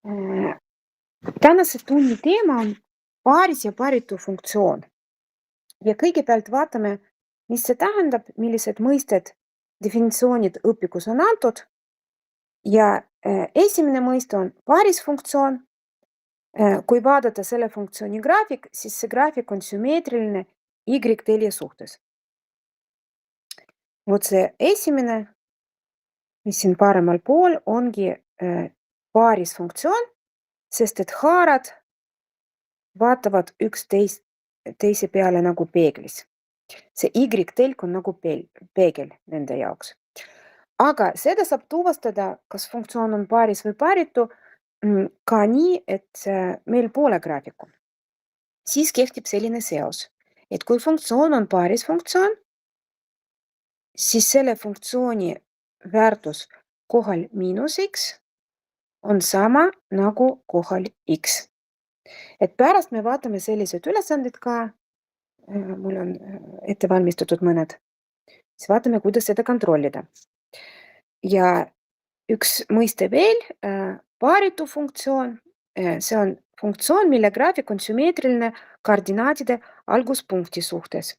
Äh, Tänase tunni teema on paaris ja paaritu funktsioon. Ja kõigepealt vaatame, mis see tähendab, millised mõisted, definitsioonid õpikus on antud. Ja esimene mõiste on paarisfunktsioon. Kui vaadata selle funktsiooni graafik, siis see graafik on sümmeetriline y-telje suhtes. Vot see esimene, mis siin paremal pool, ongi paarisfunktsioon, sest et haarad vaatavad teise peale nagu peeglis. See Y-telk on nagu peegel nende jaoks. Aga seda saab tuvastada, kas funktsioon on paaris või paaritu, ka nii, et meil poole graafiku. Siis kehtib selline seos, et kui funktsioon on paarisfunktsioon, siis selle funktsiooni väärtus kohal miinus x on sama nagu kohal x. Et pärast me vaatame sellised ülesanded ka, mul on ette valmistatud mõned, siis vaatame, kuidas seda kontrollida. Ja üks mõiste veel, paaritu funktsioon, see on funktsioon, mille graafik on sümmeetriline koordinaatide alguspunkti suhtes.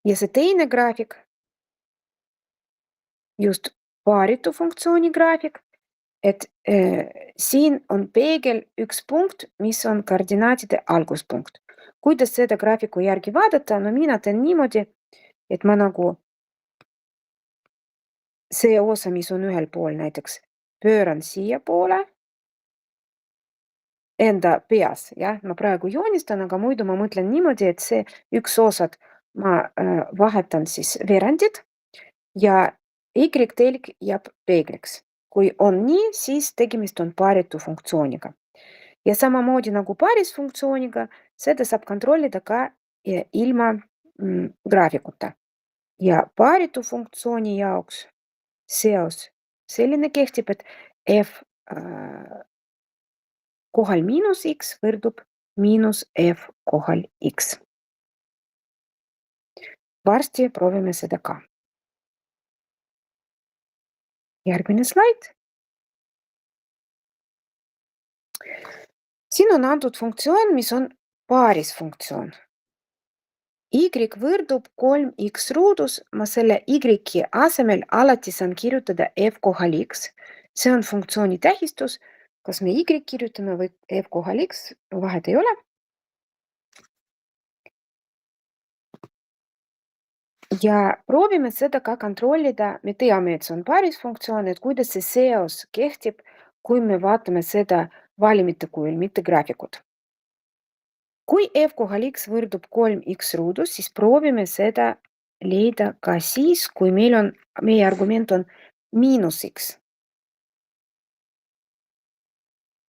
Ja see teine graafik, just paaritu funktsiooni graafik, et siin on peegel üks punkt, mis on koordinaatide alguspunkt. Kuidas seda graafiku järgi vaadata? No mina teen niimoodi, et ma nagu see osa, mis on ühel pool näiteks, pööran siia poole enda peas, jah, ma praegu joonistan, aga muidu ma mõtlen niimoodi, et see üks osad ma vahetan siis veerandid ja Y-telg jääb peegliks. Kui on nii, siis tegemist on paaritu funktsiooniga. Ja samamoodi nagu paarisfunktsiooniga, seda saab kontrollida ka ilma graafikuta. Ja paaritu funktsiooni jaoks seos selline kehtib, et f kohal miinus x võrdub miinus f kohal x. Varsti proovime seda ka. Järgmine slaid. Siin on antud funktsioon, mis on paarisfunktsioon. Y võrdub 3x ruudus, ma selle y asemel alati saan kirjutada f kohal x. See on funktsiooni tähistus, kas me y kirjutame või f kohal x, vahet ei ole. Ja proovime seda ka kontrollida, me teame, et see on paarisfunktsioon, et kuidas see seos kehtib, kui me vaatame seda valimite kujul, mitte graafikut. Kui f kohal x võrdub 3x ruudus, siis proovime seda leida ka siis, kui meie argument on miinus x.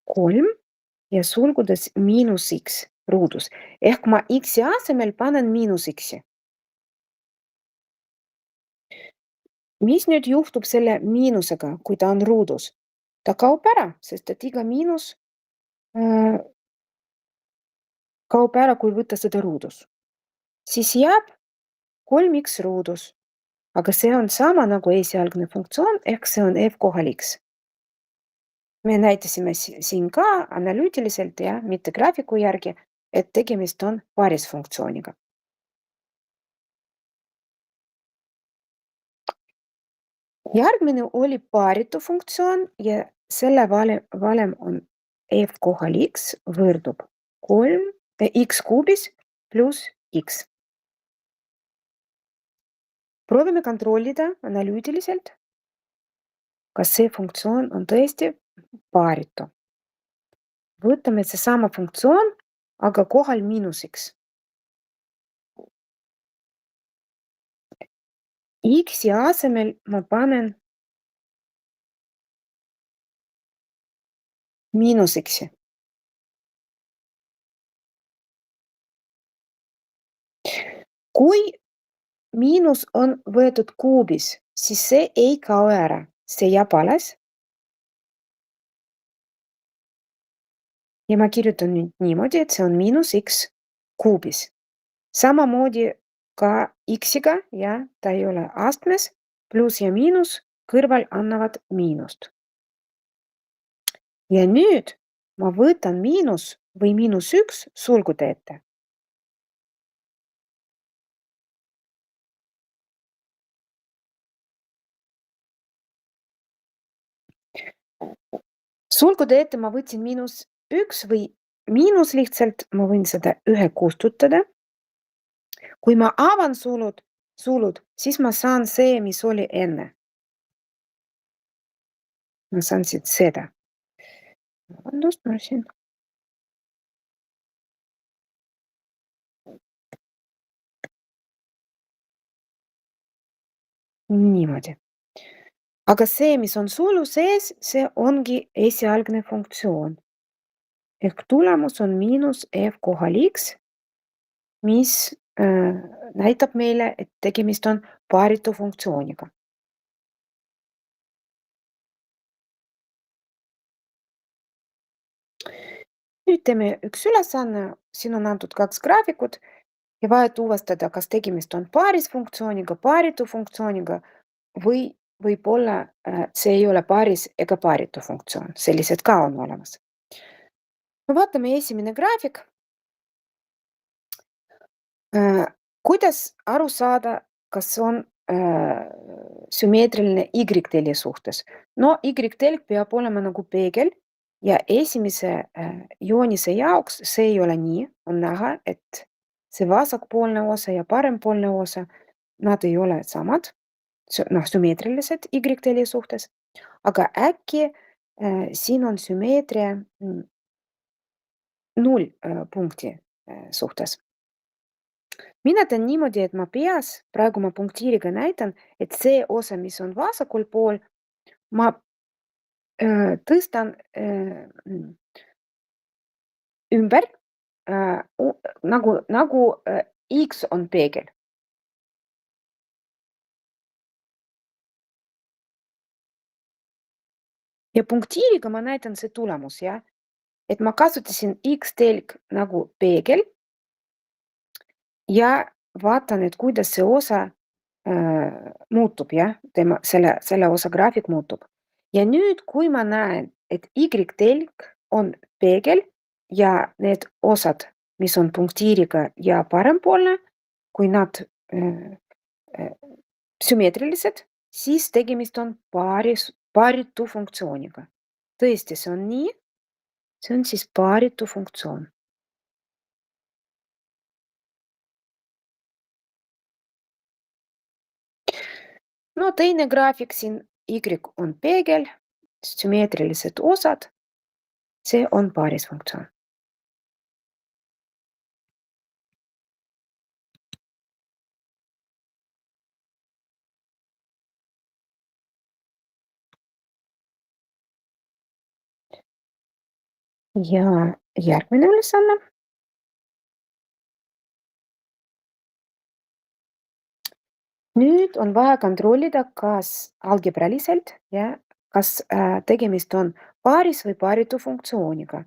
3 ja sulgudes miinus x ruudus. Ehk ma x-i asemel panen miinus x-i. Mis nüüd juhtub selle miinusega, kui ta on ruudus? Ta kaob ära, sest et iga miinus kaob ära, kui võtta seda ruudus. Siis jääb 3x ruudus, aga see on sama nagu esialgne funktsioon, ehk see on f kohal x. Me näitasime siin ka analüütiliselt ja mitte graafiku järgi, et tegemist on paarisfunktsiooniga. Järgmine oli paaritu funktsioon ja selle valem on f kohal x võrdub x kuubis pluss x. Proovime kontrollida analüütiliselt, kas see funktsioon on tõesti paaritu. Võtame see sama funktsioon, aga kohal miinus x. X-i asemel ma panen miinus x-i. Kui miinus on võetud kuubis, siis see ei kao ära, see jääb alles. Ja ma kirjutan nüüd niimoodi, et see on miinus x kuubis. Samamoodi ka x-iga ja ta ei ole astmes, pluss ja miinus kõrval annavad miinust. ja nüüd ma võtan miinus või -1 sulgude ette. Sulgude ette ma võtsin -1 või miinus lihtsalt, ma võin seda ühe kustutada. Kui ma avan sulud, siis ma saan see, mis oli enne. Ma saan siit seda. Vabandust, ma siin niimoodi. Aga see, mis on sulu sees, see ongi esialgne funktsioon. Ehk tulemus on miinus f kohal x, mis näitab meile, et tegemist on paaritu funktsiooniga. Nüüd teeme üks ülesanne, siin on antud 2 graafikut ja vaja tuvastada, kas tegemist on paarisfunktsiooniga, paaritu funktsiooniga või võib-olla see ei ole paaris ega paaritu funktsioon, sellised ka on olemas. No vaatame esimene graafik. Kuidas aru saada, kas on sümmeetriline Y-telje suhtes? No Y-telg peab olema nagu peegel ja esimese joonise jaoks see ei ole nii. On näha, et see vasakpoolne osa ja parempoolne osa, nad ei ole samad, noh, sümmeetrilised Y-telje suhtes, aga äkki siin on sümmeetria 0 punkti suhtes. Mina teen niimoodi, et ma peas, praegu ma punktiiriga näitan, et see osa, mis on vasakul pool, ma tõstan ümber nagu X on peegel. Ja punktiiriga ma näitan see tulemus, jah, et ma kasutasin X-telg nagu peegel ja vaatan, et kuidas see osa muutub, jah, selle osa graafik muutub. Ja nüüd, kui ma näen, et Y-telg on peegel ja need osad, mis on punktiiriga ja parempoolne, kui nad sümmeetrilised, siis tegemist on paaritu funktsiooniga. Tõesti, see on nii, see on siis paaritu funktsioon. No teine graafik siin, Y on peegel, sümmeetrilised osad, see on paarisfunktsioon. Ja järgmine ülesanne. Nüüd on vaja kontrollida, kas algebraliselt ja kas tegemist on paaris või paaritu funktsiooniga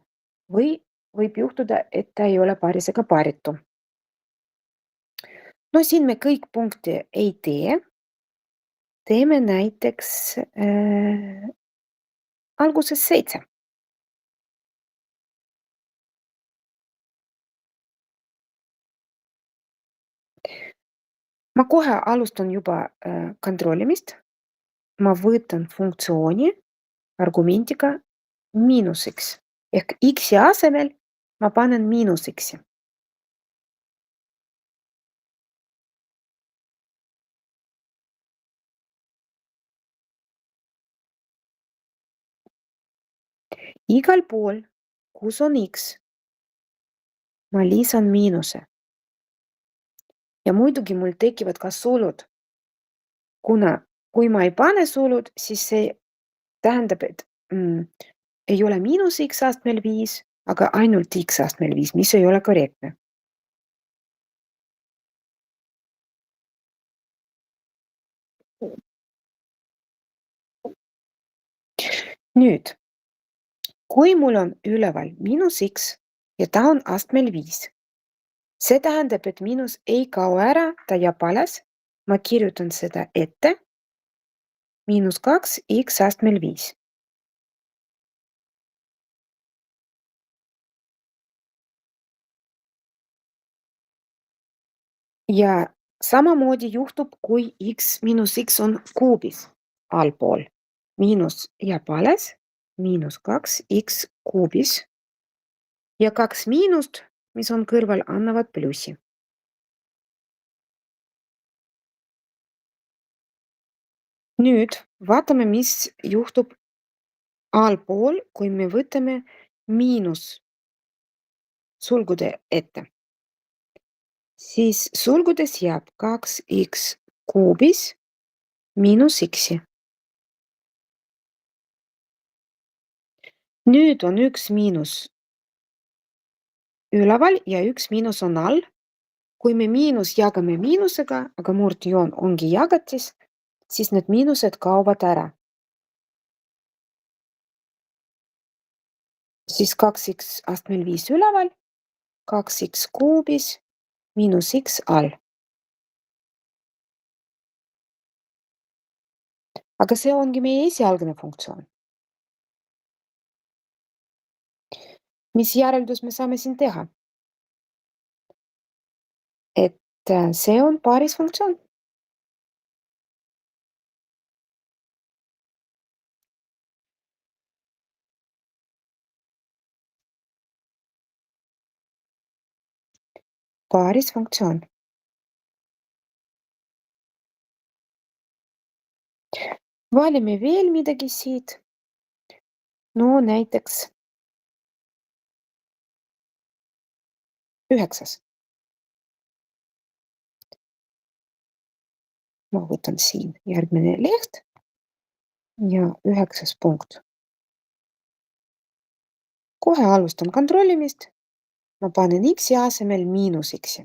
või võib juhtuda, et ta ei ole paaris ega paaritu. No siin me kõik punkte ei tee. Teeme näiteks alguses 7. Ma kohe alustan juba kontrollimist. Ma võtan funktsiooni argumendiga miinuseks ehk x-i asemel ma panen miinus x-i. Igal pool, kus on x, ma lisan miinuse. Ja muidugi mul tekivad ka sulud. Kuna kui ma ei pane sulud, siis see tähendab, et ei ole miinus x astmel 5, aga ainult x astmel 5, mis ei ole korrektne. Nüüd, kui mul on üleval miinus x ja ta on astmel 5, see tähendab, et miinus ei kao ära, ta jääb alles. Ma kirjutan seda ette. -2 x astmel 5. Ja samamoodi juhtub, kui x miinus x on kuubis allpool. Miinus jääb alles, miinus 2x kuubis ja 2 miinust, mis on kõrval, annavad plussi. Nüüd vaatame, mis juhtub allpool, kui me võtame miinus sulgude ette. Siis sulgudes jääb 2x kuubis miinus x-i. Nüüd on üks miinus üleval ja üks miinus on all. Kui me miinus jagame miinusega, aga murdjoon ongi jagatis, siis need miinused kaovad ära. Siis 2x astmel 5 üleval, 2x kuubis miinus x all. Aga see ongi meie esialgne funktsioon. Mis järeldus me saame siin teha? Et see on paarisfunktsioon. Paarisfunktsioon. Valime veel midagi siit. No näiteks 9. Ma võtan siin järgmine leht ja 9. punkt. Kohe alustan kontrollimist. Ma panen x-i asemel miinus x-i.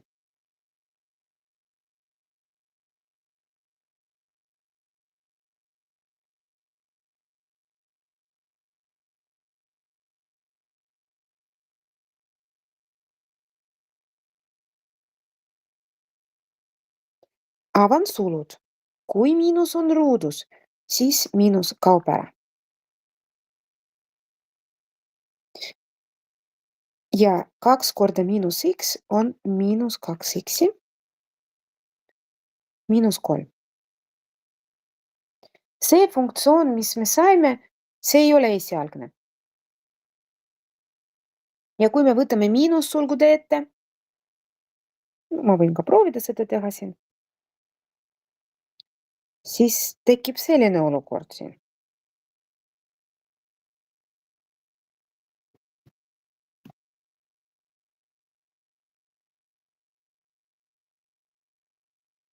Avan sulud. Kui miinus on ruudus, siis miinus kaob ära. Ja 2 korda miinus x on miinus 2x-i, miinus 3. See funktsioon, mis me saime, see ei ole esialgne. Ja kui me võtame miinussulgude ette, ma võin ka proovida seda teha siin, siis tekib selline olukord siin.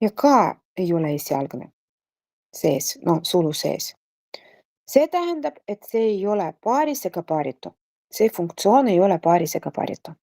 Ja ka ei ole esialgne sees, no sulu sees. See tähendab, et see ei ole paaris ega paaritu. See funktsioon ei ole paaris ega paaritu.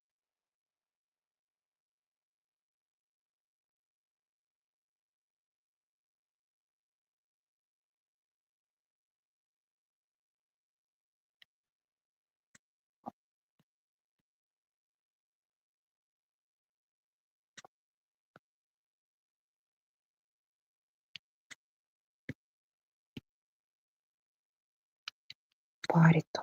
Paaritu.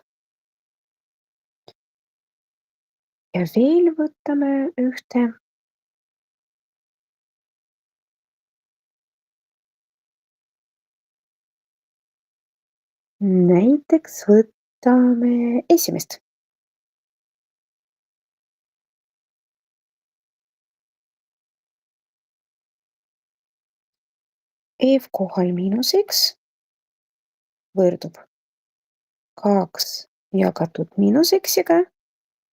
Ja veel võtame ühte. Näiteks võtame esimest. F kohal miinus x võrdub 2 jagatud miinus x-iga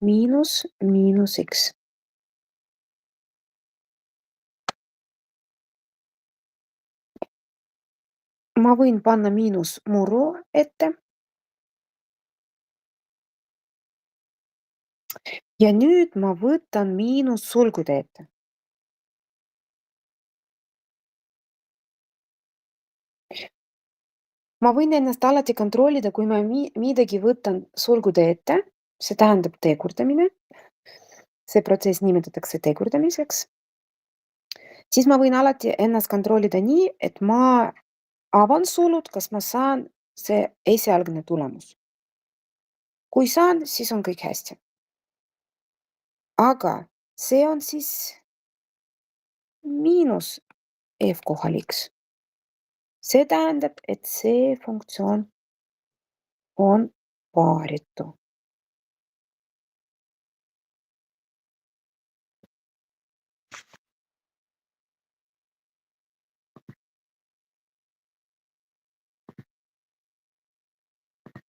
miinus miinus x. Ma võin panna miinus murru ette. Ja nüüd ma võtan miinus sulgude ette. Ma võin ennast alati kontrollida, kui ma midagi võtan sulgude ette, see tähendab tegurdamine. See protsess nimetatakse tegurdamiseks. Siis ma võin alati ennast kontrollida nii, et ma avan sulud, kas ma saan see esialgne tulemus. Kui saan, siis on kõik hästi. Aga see on siis miinus f kohal x. See tähendab, et see funktsioon on paaritu.